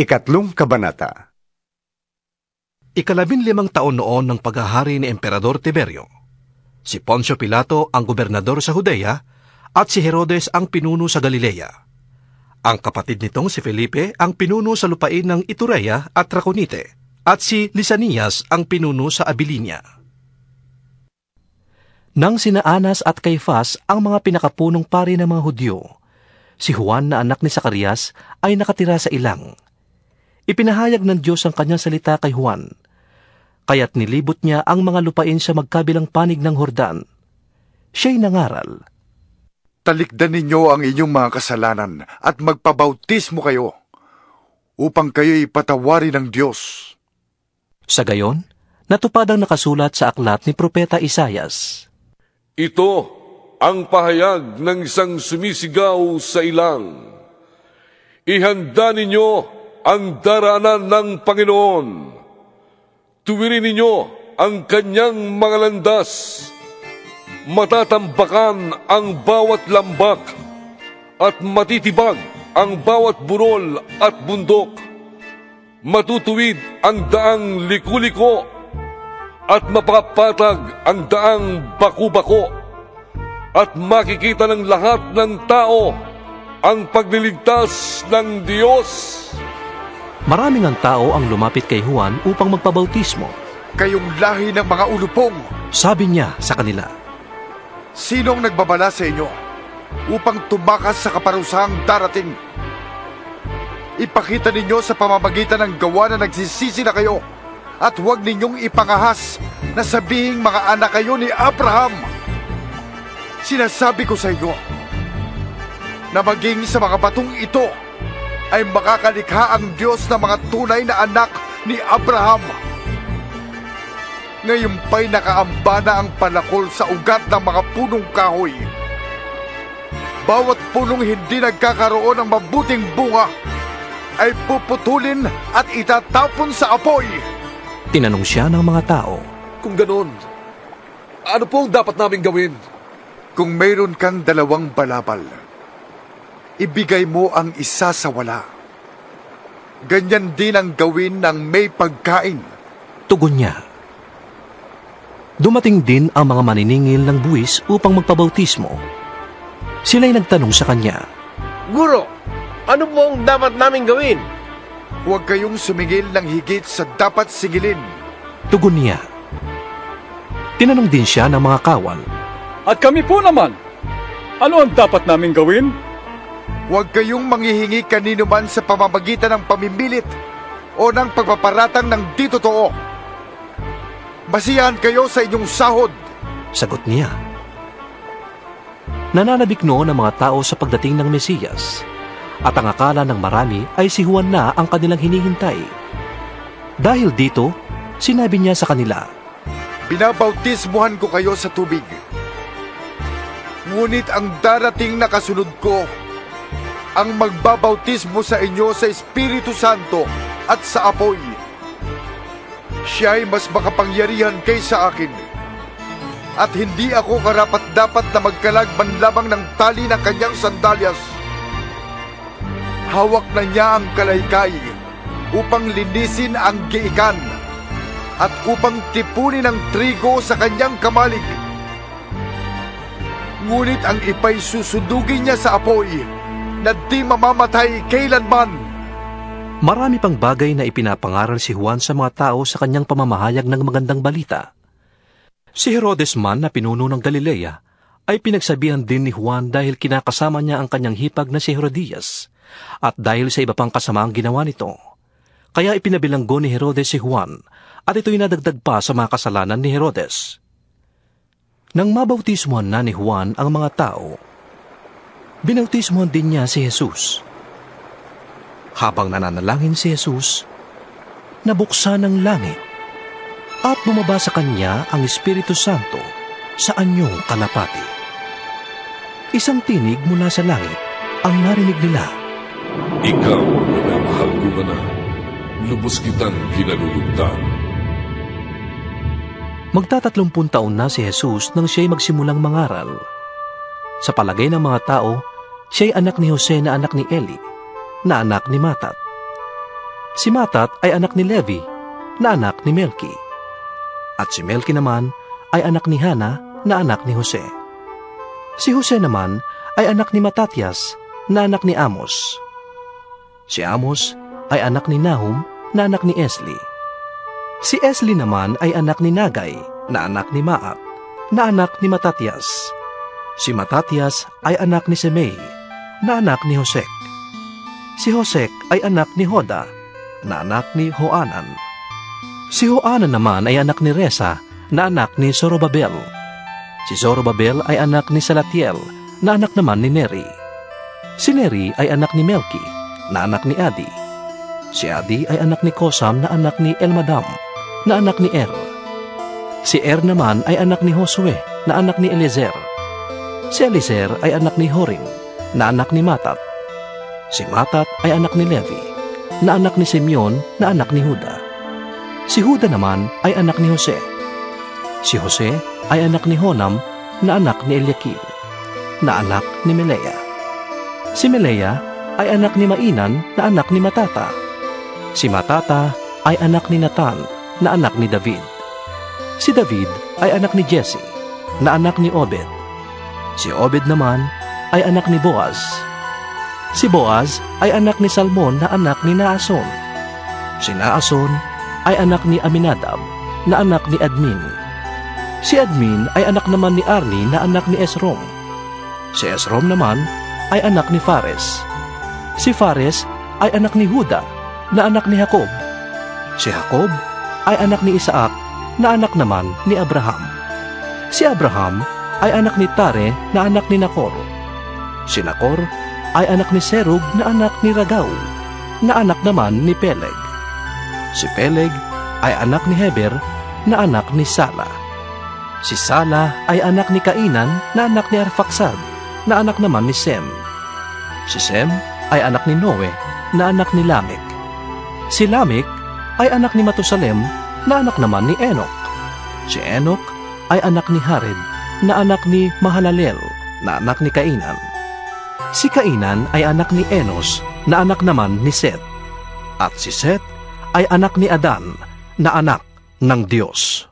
Ikatlong Kabanata. 15 taon noon ng paghahari ni Emperador Tiberio. Si Poncio Pilato ang gobernador sa Judea at si Herodes ang pinuno sa Galilea. Ang kapatid nitong si Felipe ang pinuno sa lupain ng Iturea at Traconite at si Lisanias ang pinuno sa Abilinia. Nang sina Anas at Caifás ang mga pinakapunong pari ng mga Hudyo, si Juan na anak ni Zacarias ay nakatira sa ilang. Ipinahayag ng Diyos ang kanyang salita kay Juan, kaya't nilibot niya ang mga lupain sa magkabilang panig ng Jordan. Siya'y nangaral, "Talikdan ninyo ang inyong mga kasalanan at magpabautismo kayo, upang kayo'y patawarin ng Diyos." Sa gayon, natupad ang nakasulat sa aklat ni Propeta Isaias. Ito ang pahayag ng isang sumisigaw sa ilang. Ihanda ninyo ang daraanan ng Panginoon. Tuwirin ninyo ang kanyang mga landas. Matatambakan ang bawat lambak at matitibag ang bawat burol at bundok. Matutuwid ang daang liku-liko at mapapatag ang daang baku-bako. At makikita ng lahat ng tao ang pagliligtas ng Diyos. Maraming ang tao ang lumapit kay Juan upang magpabautismo. "Kayong lahi ng mga ulupong," sabi niya sa kanila, "sinong nagbabala sa inyo upang tumakas sa kaparusahang darating? Ipakita ninyo sa pamamagitan ng gawa na nagsisisi na kayo, at huwag ninyong ipangahas na sabihing mga anak kayo ni Abraham. Sinasabi ko sa inyo na maging sa mga batong ito ay makakalikha ang Diyos ng mga tunay na anak ni Abraham. Ngayon pa'y nakaamba na ang palakol sa ugat ng mga punong kahoy. Bawat punong hindi nagkakaroon ng mabuting bunga ay puputulin at itatapon sa apoy." Tinanong siya ng mga tao, Kung ganon, ano po ang dapat namin gawin? "Kung mayroon kang 2 balabal, ibigay mo ang isa sa wala. Ganyan din ang gawin ng may pagkain." tugon niya. Dumating din ang mga maniningil ng buwis upang magpabautismo. Sila'y nagtanong sa kanya, "Guro, ano po ang dapat namin gawin?" "Huwag kayong sumingil ng higit sa dapat singilin." tugon niya. Tinanong din siya ng mga kawal, "At kami po naman, ano ang dapat namin gawin?" "Huwag kayong manghihingi kanino man sa pamamagitan ng pamimilit o ng pagpaparatang ng di totoo. Basihan kayo sa inyong sahod." sagot niya. Nananabik noon ang mga tao sa pagdating ng Mesiyas, at ang akala ng marami ay si Juan na ang kanilang hinihintay. Dahil dito, sinabi niya sa kanila, "Binabautismuhan ko kayo sa tubig. Ngunit ang darating na kasunod ko, ang magbabautismo sa inyo sa Espiritu Santo at sa apoy. Siya'y mas makapangyarihan kaysa akin, at hindi ako karapat-dapat na magkalag man lamang ng tali ng kanyang sandalyas. Hawak na niya ang kalaykay upang linisin ang giikan, at upang tipunin ang trigo sa kanyang kamalig. Ngunit ang ipay susundugin niya sa apoy na di mamamatay kailanman." Marami pang bagay na ipinapangaral si Juan sa mga tao sa kanyang pamamahayag ng magandang balita. Si Herodes man na pinuno ng Galilea ay pinagsabihan din ni Juan dahil kinakasama niya ang kanyang hipag na si Herodias, at dahil sa iba pang kasamaang ginawa nito. Kaya ipinabilanggo ni Herodes si Juan, at ito'y nadagdag pa sa mga kasalanan ni Herodes. Nang mabautismuhan na ni Juan ang mga tao, binautismuhan din niya si Jesus. Habang nananalangin si Jesus, nabuksan ang langit at bumaba sa kanya ang Espiritu Santo sa anyong kalapati. Isang tinig mula sa langit ang narinig nila, Ikaw, minamahal ko anak, lubos kitang kinalulugdan. Magta-30 taon na si Jesus nang siya'y magsimulang mangaral. Sa palagay ng mga tao, siya'y anak ni Jose na anak ni Eli, na anak ni Matat. Si Matat ay anak ni Levi, na anak ni Melki. At si Melki naman ay anak ni Hana, na anak ni Jose. Si Jose naman ay anak ni Matatias, na anak ni Amos. Si Amos ay anak ni Nahum, na anak ni Esli. Si Esli naman ay anak ni Nagay, na anak ni Maat, na anak ni Matatias. Si Matatias ay anak ni Semei, na anak ni Hosek. Si Hosek ay anak ni Hoda, na anak ni Hoanan. Si Hoanan naman ay anak ni Resa, na anak ni Zorobabel. Si Zorobabel ay anak ni Salatiel, na anak naman ni Neri. Si Neri ay anak ni Melki, na anak ni Adi. Si Adi ay anak ni Kosam, na anak ni Elmadam, na anak ni Er. Si Er naman ay anak ni Josue, na anak ni Eliezer. Si Eliezer ay anak ni Horim, na anak ni Matat. Si Matat ay anak ni Levi, na anak ni Simeon, na anak ni Huda. Si Huda naman ay anak ni Jose. Si Jose ay anak ni Honam, na anak ni Eliakim, na anak ni Melea. Si Melea ay anak ni Mainan, na anak ni Matata. Si Matata ay anak ni Natan, na anak ni David. Si David ay anak ni Jesse, na anak ni Obed. Si Obed naman ay anak ni Boaz. Si Boaz ay anak ni Salmon, na anak ni Naason. Si Naason ay anak ni Aminadab, na anak ni Admin. Si Admin ay anak naman ni Arni, na anak ni Esrom. Si Esrom naman ay anak ni Fares. Si Fares ay anak ni Huda, na anak ni Jacob. Si Jacob ay anak ni Isaac, na anak naman ni Abraham. Si Abraham ay anak ni Tare, na anak ni Nakor. Si Nakor ay anak ni Serug, na anak ni Ragau, na anak naman ni Peleg. Si Peleg ay anak ni Heber, na anak ni Sala. Si Sala ay anak ni Kainan, na anak ni Arfaksad, na anak naman ni Sem. Si Sem ay anak ni Noe, na anak ni Lamek. Si Lamek ay anak ni Matusalem, na anak naman ni Enok. Si Enok ay anak ni Hared, na anak ni Mahalalel, na anak ni Kainan. Si Kainan ay anak ni Enos, na anak naman ni Seth. At si Seth ay anak ni Adan, na anak ng Diyos.